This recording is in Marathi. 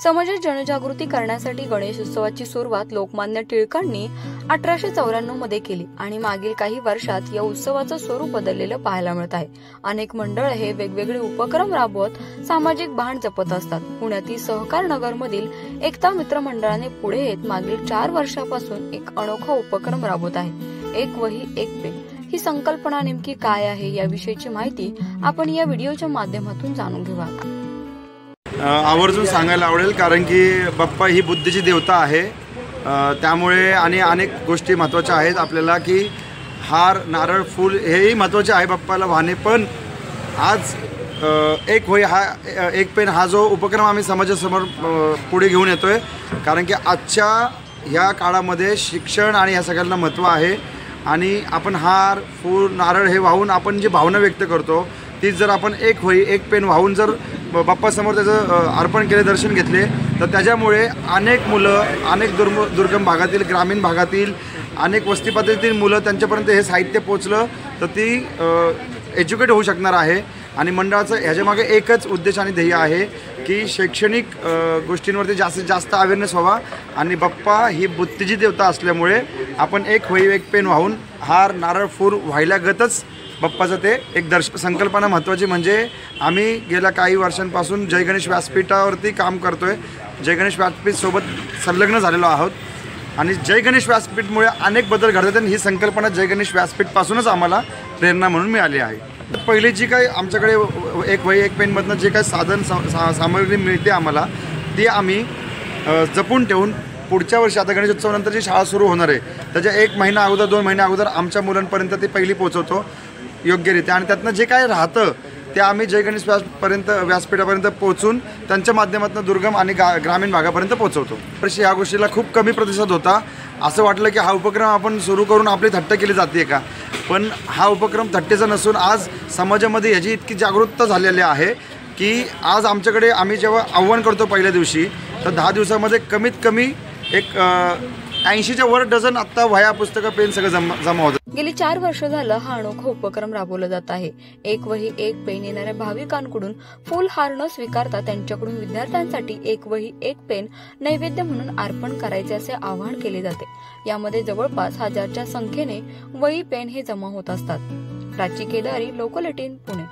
समाजात जनजागृती करण्यासाठी गणेशोत्सवाची सुरुवात लोकमान्य टिळकांनी 1894 मध्ये केली आणि मागील काही वर्षात या उत्सवाचं स्वरूप बदललेलं पाहायला मिळत आहे। अनेक मंडळ हे वेगवेगळे उपक्रम राबवत सामाजिक भान जपत असतात। पुण्यातील सहकार नगर मधील एकता मित्र मंडळाने पुढे येत मागील 4 वर्षापासून एक अनोखा उपक्रम राबवत आहे। एक वही एक पेन ही संकल्पना नेमकी काय आहे याविषयीची माहिती आपण या व्हिडिओच्या माध्यमातून जाणून घेऊया। आवर्जून सांगायला आवडेल कारण की बाप्पा ही बुद्धीची देवता आहे, त्यामुळे आणि अनेक गोष्टी महत्त्वाच्या आहेत आपल्याला की हार नारळ फूल हेही महत्त्वाचे आहे बाप्पाला वाहने। पण आज एक वही हा एक पेन हा जो उपक्रम आम्ही समाजासमोर पुढे घेऊन येतोय, कारण की आजच्या ह्या काळामध्ये शिक्षण आणि ह्या सगळ्यांना महत्त्व आहे आणि आपण हार फूल नारळ हे वाहून आपण जी भावना व्यक्त करतो तीच जर आपण एक वही एक पेन वाहून जर बाप्पासमोर त्याचं अर्पण केले दर्शन घेतले तर त्याच्यामुळे अनेक मुलं अनेक दुर्गम भागातील ग्रामीण भागातील अनेक वस्ती पातळीतील मुलं त्यांच्यापर्यंत हे साहित्य पोचलं तर ती एज्युकेट होऊ शकणार आहे। आणि मंडळाचं ह्याच्यामागे एकच उद्देश आणि ध्येय आहे की शैक्षणिक गोष्टींवरती जास्तीत जास्त अवेअरनेस व्हावा आणि बाप्पा ही बुद्धीची देवता असल्यामुळे आपण एक वही एक पेन वाहून हार नारळ फूल व्हायलागतच बाप्पाचं ते एक संकल्पना महत्त्वाची म्हणजे आम्ही गेल्या काही वर्षांपासून जय गणेश व्यासपीठावरती काम करतोय। जय गणेश व्यासपीठ सोबत संलग्न झालेलो आहोत आणि जय गणेश व्यासपीठमुळे अनेक बदल घडतात आणि ही संकल्पना जय गणेश व्यासपीठपासूनच आम्हाला प्रेरणा म्हणून मिळाली आहे। पहिली जी काही आमच्याकडे एक वही एक पेनमधनं जे काही साधन सामग्री मिळते आम्हाला ती आम्ही जपून ठेवून पुढच्या वर्षी आता गणेशोत्सवानंतर जी शाळा सुरू होणार आहे त्याच्या 1 महिना अगोदर 2 महिने अगोदर आमच्या मुलांपर्यंत ती पहिली पोहोचवतो योग्यरित्या आणि त्यातनं जे काय राहतं ते आम्ही जय गणेश व्यासपीठापर्यंत पोहोचून त्यांच्या माध्यमातून दुर्गम आणि ग्रामीण भागापर्यंत पोहोचवतो। तशी ह्या गोष्टीला खूप कमी प्रतिसाद होता। असं वाटलं की हा उपक्रम आपण सुरू करून आपली थट्टा केली जाते का, पण हा उपक्रम थट्टेचा नसून आज समाजामध्ये याची इतकी जागरूकता झालेली आहे की आज आमच्याकडे आम्ही जेव्हा आव्हान करतो पहिल्या दिवशी तर 10 दिवसामध्ये कमीत कमी एक 80च्या वर डझन आत्ता वह्या पुस्तकं पेन सगळं जमा होतं। गेली 4 वर्ष झालं हा अनोखा उपक्रम राबवला जात आहे। एक वही एक पेन येणाऱ्या भाविकांकडून फुल हार न स्वीकारता त्यांच्याकडून विद्यार्थ्यांसाठी एक वही एक पेन नैवेद्य म्हणून अर्पण करायचे असे आवाहन केले जाते। यामध्ये जवळपास 1000च्या संख्येने वही पेन हे जमा होत असतात। प्राची केदारी, लोकल 18 पुणे।